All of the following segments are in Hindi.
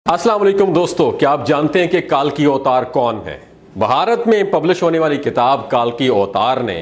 अस्सलाम वालेकुम दोस्तों, क्या आप जानते हैं कि काल की अवतार कौन है? भारत में पब्लिश होने वाली किताब काल की अवतार ने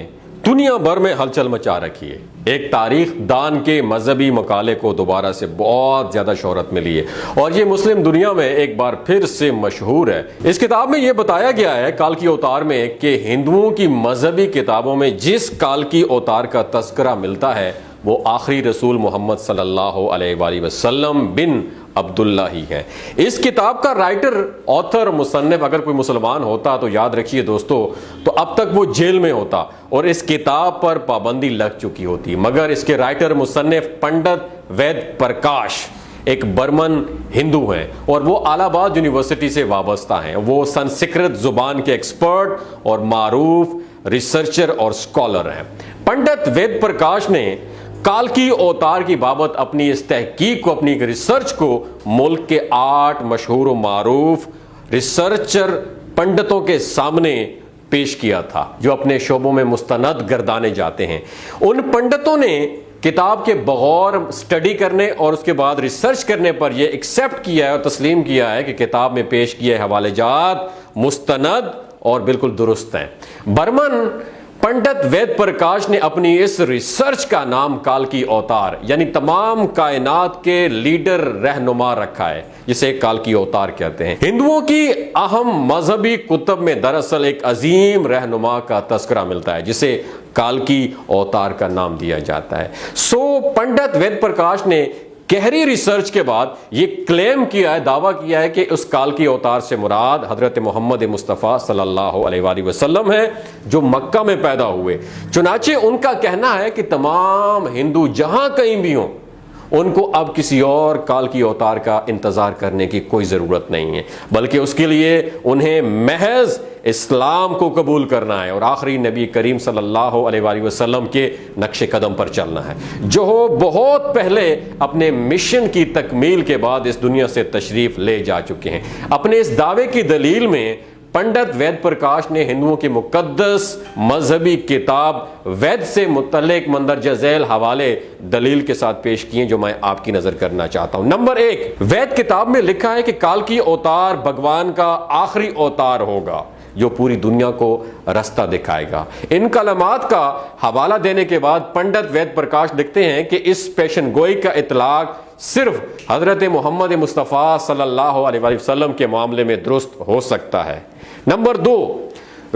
दुनिया भर में हलचल मचा रखी है। एक तारीख दान के मजहबी मकाले को दोबारा से बहुत ज्यादा शोहरत मिली है और ये मुस्लिम दुनिया में एक बार फिर से मशहूर है। इस किताब में यह बताया गया है काल की अवतार में कि हिंदुओं की मजहबी किताबों में जिस काल की अवतार का तस्करा मिलता है वो आखिरी रसूल मोहम्मद सल्लल्लाहु अलैहि वसल्लम बिन अब्दुल्ला ही है। इस किताब का राइटर, ऑथर, मुसन्निफ अगर कोई मुसलमान होता तो याद रखिए दोस्तों, तो अब तक वो जेल में होता और इस किताब पर पाबंदी लग चुकी होती। मगर इसके राइटर, मुसन्निफ पंडित वेद प्रकाश एक बर्मन हिंदू हैं और वो इलाहाबाद यूनिवर्सिटी से वाबस्ता हैं। वो संस्कृत जुबान के एक्सपर्ट और मारूफ रिसर्चर और स्कॉलर हैं। पंडित वेद प्रकाश ने काल की अवतार की बाबत अपनी इस तहकीक को, अपनी रिसर्च को मुल्क के 8 मशहूर मारूफ रिसर्चर पंडितों के सामने पेश किया था जो अपने शोबों में मुस्तनद गर्दाने जाते हैं। उन पंडितों ने किताब के बगौर स्टडी करने और उसके बाद रिसर्च करने पर यह एक्सेप्ट किया है और तस्लीम किया है कि किताब में पेश किए हवाले जात मुस्तनद और बिल्कुल दुरुस्त हैं। बर्मन पंडित वेद प्रकाश ने अपनी इस रिसर्च का नाम काल की अवतार यानी तमाम कायनात के लीडर रहनुमा रखा है, जिसे काल की अवतार कहते हैं। हिंदुओं की अहम मजहबी कुतब में दरअसल एक अजीम रहनुमा का तस्करा मिलता है जिसे काल की अवतार का नाम दिया जाता है। पंडित वेद प्रकाश ने गहरी रिसर्च के बाद ये क्लेम किया है, दावा किया है कि उस काल की अवतार से मुराद हजरत मोहम्मद मुस्तफ़ा सल्लल्लाहु अलैहि वसल्लम है जो मक्का में पैदा हुए। चुनाचे उनका कहना है कि तमाम हिंदू जहां कहीं भी हों उनको अब किसी और काल की अवतार का इंतजार करने की कोई जरूरत नहीं है, बल्कि उसके लिए उन्हें महज इस्लाम को कबूल करना है और आखिरी नबी करीम सल्लल्लाहु अलैहि वसल्लम के नक्शे कदम पर चलना है, जो बहुत पहले अपने मिशन की तकमील के बाद इस दुनिया से तशरीफ ले जा चुके हैं। अपने इस दावे की दलील में पंडित वेद प्रकाश ने हिंदुओं की मुकद्दस मजहबी किताब वेद से मुतल्लिक मंदरजा झैल हवाले दलील के साथ पेश किए जो मैं आपकी नजर करना चाहता हूं। नंबर 1, वेद किताब में लिखा है कि काल की अवतार भगवान का आखिरी अवतार होगा जो पूरी दुनिया को रास्ता दिखाएगा। इन कलमात का हवाला देने के बाद पंडित वेद प्रकाश लिखते हैं कि इस पेशन गोई का इतलाक सिर्फ हजरत मोहम्मद मुस्तफ़ा सल्लल्लाहु अलैहि वसल्लम के मामले में दुरुस्त हो सकता है। नंबर 2,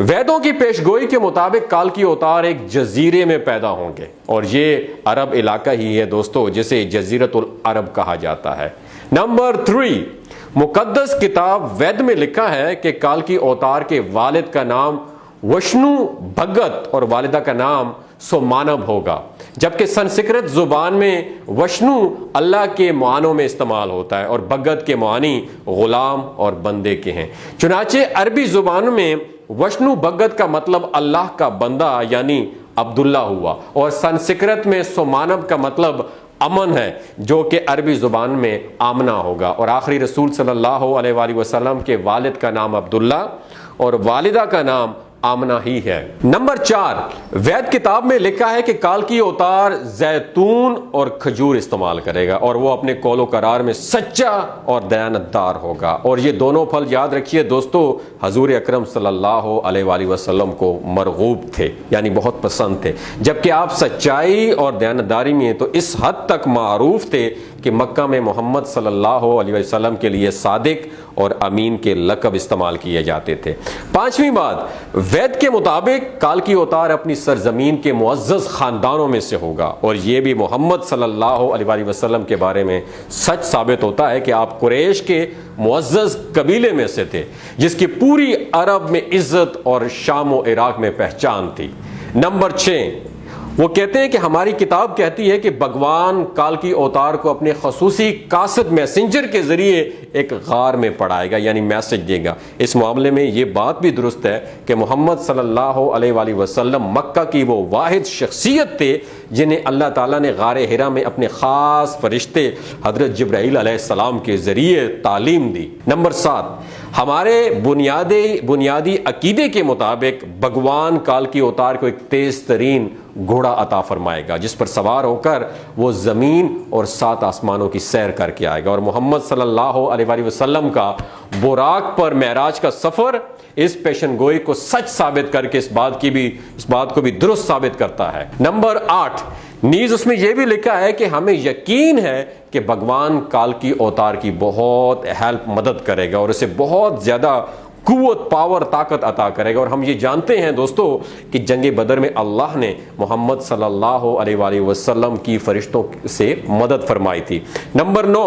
वेदों की पेशगोई के मुताबिक काल की अवतार एक जजीरे में पैदा होंगे और ये अरब इलाका ही है दोस्तों जिसे जजीरतुल अरब कहा जाता है। नंबर 3, मुकद्दस किताब वेद में लिखा है कि काल की अवतार के वालिद का नाम विष्णु भगत और वालिदा का नाम सोमानव होगा, जबकि संस्कृत जुबान में विष्णु अल्लाह के मानों में इस्तेमाल होता है और भगत के मानी गुलाम और बंदे के हैं। चुनाचे अरबी जुबान में विष्णु भगत का मतलब अल्लाह का बंदा यानी अब्दुल्ला हुआ और संस्कृत में सोमानव का मतलब अमन है जो कि अरबी जुबान में आमना होगा और आखिरी रसूल सल्लल्लाहु अलैहि वसल्लम के वालिद का नाम अब्दुल्ला और वालिदा का नाम आमना ही है। नंबर 4, वेद किताब में लिखा है कि काल की अवतार जैतून और खजूर इस्तेमाल करेगा और वो अपने कौलो करार में सच्चा और दयानतदार होगा और ये दोनों फल याद रखिए दोस्तों हजूर अकरम सल्लल्लाहु अलैहि वसल्लम को मरगूब थे यानी बहुत पसंद थे। जबकि आप सच्चाई और दयानतदारी में तो इस हद तक मारूफ थे कि मक्का में मोहम्मद सल्लल्लाहु अलैहि वसल्लम के लिए सादिक और अमीन के लक़ब इस्तेमाल किए जाते थे। 5वीं बात, वेद के मुताबिक काल की अवतार अपनी सरजमीन के मुअज़्ज़ज़ खानदानों में से होगा और यह भी मोहम्मद सल्लल्लाहु अलैहि वसल्लम के बारे में सच साबित होता है कि आप कुरैश के मुअज़्ज़ज़ कबीले में से थे जिसकी पूरी अरब में इज्जत और शाम व इराक में पहचान थी। नंबर 6, वो कहते हैं कि हमारी किताब कहती है कि भगवान काल की अवतार को अपने खसूसी कासिद मैसेंजर के जरिए एक गार में पढ़ाएगा यानी मैसेज देगा। इस मामले में ये बात भी दुरुस्त है कि मोहम्मद सल्लल्लाहु अलैहि वसल्लम मक्का की वो वाहिद शख्सियत थे जिन्हें अल्लाह ताला ने गारे हिरा में अपने खास फरिश्ते हजरत जिब्राईल अलैहिस्सलाम के जरिए तालीम दी। नंबर 7, हमारे बुनियादी अकीदे के मुताबिक भगवान काल की अवतार को एक तेज तरीन घोड़ा अता फरमाएगा जिस पर सवार होकर वो ज़मीन और 7 आसमानों की सैर करके आएगा। और मोहम्मद सल्लल्लाहु अलैहि वसल्लम का बुराक पर मेराज का सफ़र इस पेशन गोई को सच साबित करके इस बात को भी दुरुस्त साबित करता है। नंबर 8, नीज उसमें यह भी लिखा है कि हमें यकीन है कि भगवान काल की अवतार की बहुत हेल्प मदद करेगा और उसे बहुत ज्यादा कुव्वत, पावर, ताकत अता करेगा। और हम ये जानते हैं दोस्तों कि जंग बदर में अल्लाह ने मोहम्मद सल्लल्लाहु अलैहि वसल्लम की फरिश्तों से मदद फरमाई थी। नंबर 9,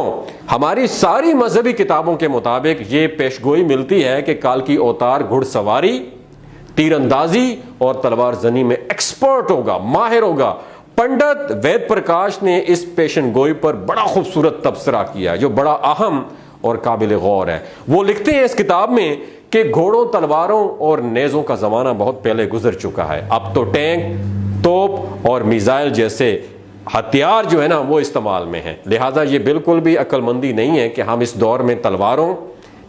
हमारी सारी मजहबी किताबों के मुताबिक ये पेशगोई मिलती है कि काल की अवतार घुड़सवारी, तीरंदाजी और तलवार जनी में एक्सपर्ट होगा, माहिर होगा। पंडित वेद प्रकाश ने इस पेशन गोई पर बड़ा खूबसूरत तबसरा किया जो बड़ा अहम और काबिल गौर है। वो लिखते हैं इस किताब में कि घोड़ों, तलवारों और नेज़ों का ज़माना बहुत पहले गुजर चुका है। अब तो टैंक, तोप और मिसाइल जैसे हथियार जो है ना वो इस्तेमाल में है। लिहाजा ये बिल्कुल भी अक्लमंदी नहीं है कि हम इस दौर में तलवारों,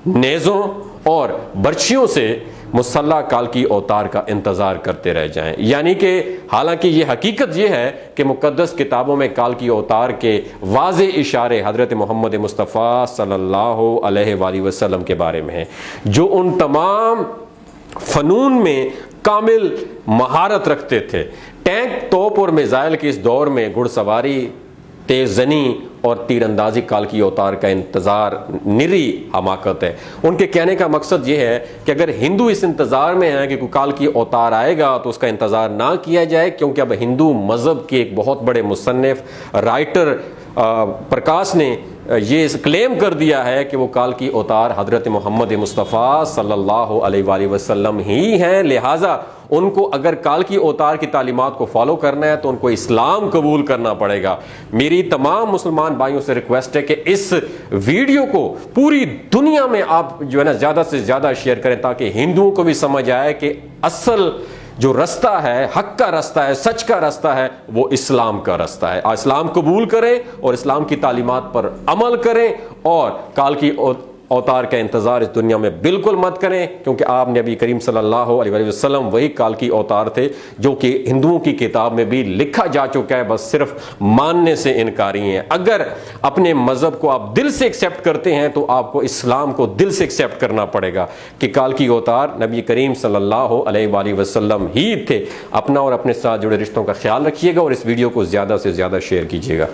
नेज़ों और बर्छियों से मुसल्ला काल की अवतार का इंतजार करते रह जाएं। यानी कि हालांकि ये हकीकत ये है कि मुकद्दस किताबों में काल की अवतार के वाज़े इशारे हज़रत मोहम्मद मुस्तफ़ा सल्लल्लाहु अलैहि वसल्लम के बारे में हैं जो उन तमाम फ़नून में कामिल महारत रखते थे। टैंक, तोप और मिसाइल के इस दौर में घुड़सवारी, तेज़नी और तीरंदाजी काल की अवतार का इंतजार निरी हमाकत है। उनके कहने का मकसद यह है कि अगर हिंदू इस इंतजार में है कि कोई काल की अवतार आएगा तो उसका इंतजार ना किया जाए, क्योंकि अब हिंदू मजहब के एक बहुत बड़े मुसन्निफ, राइटर प्रकाश ने ये क्लेम कर दिया है कि वो काल की अवतार हजरत मोहम्मद मुस्तफ़ा सल्लल्लाहु अलैहि वसल्लम ही हैं। लिहाजा उनको अगर काल की अवतार की तालीमात को फॉलो करना है तो उनको इस्लाम कबूल करना पड़ेगा। मेरी तमाम मुसलमान भाइयों से रिक्वेस्ट है कि इस वीडियो को पूरी दुनिया में आप जो है ना ज़्यादा से ज़्यादा शेयर करें ताकि हिंदुओं को भी समझ आए कि असल जो रास्ता है, हक का रास्ता है, सच का रास्ता है, वो इस्लाम का रास्ता है। इस्लाम कबूल करें और इस्लाम की तालीमात पर अमल करें और काल की अवतार का इंतजार इस दुनिया में बिल्कुल मत करें, क्योंकि आप नबी करीम सल्लल्लाहु अलैहि वसल्लम वही काल की अवतार थे जो कि हिंदुओं की किताब में भी लिखा जा चुका है, बस सिर्फ मानने से इनकारी हैं। अगर अपने मजहब को आप दिल से एक्सेप्ट करते हैं तो आपको इस्लाम को दिल से एक्सेप्ट करना पड़ेगा कि काल की अवतार नबी करीम सल्लल्लाहु अलैहि वसल्लम ही थे। अपना और अपने साथ जुड़े रिश्तों का ख्याल रखिएगा और इस वीडियो को ज़्यादा से ज़्यादा शेयर कीजिएगा।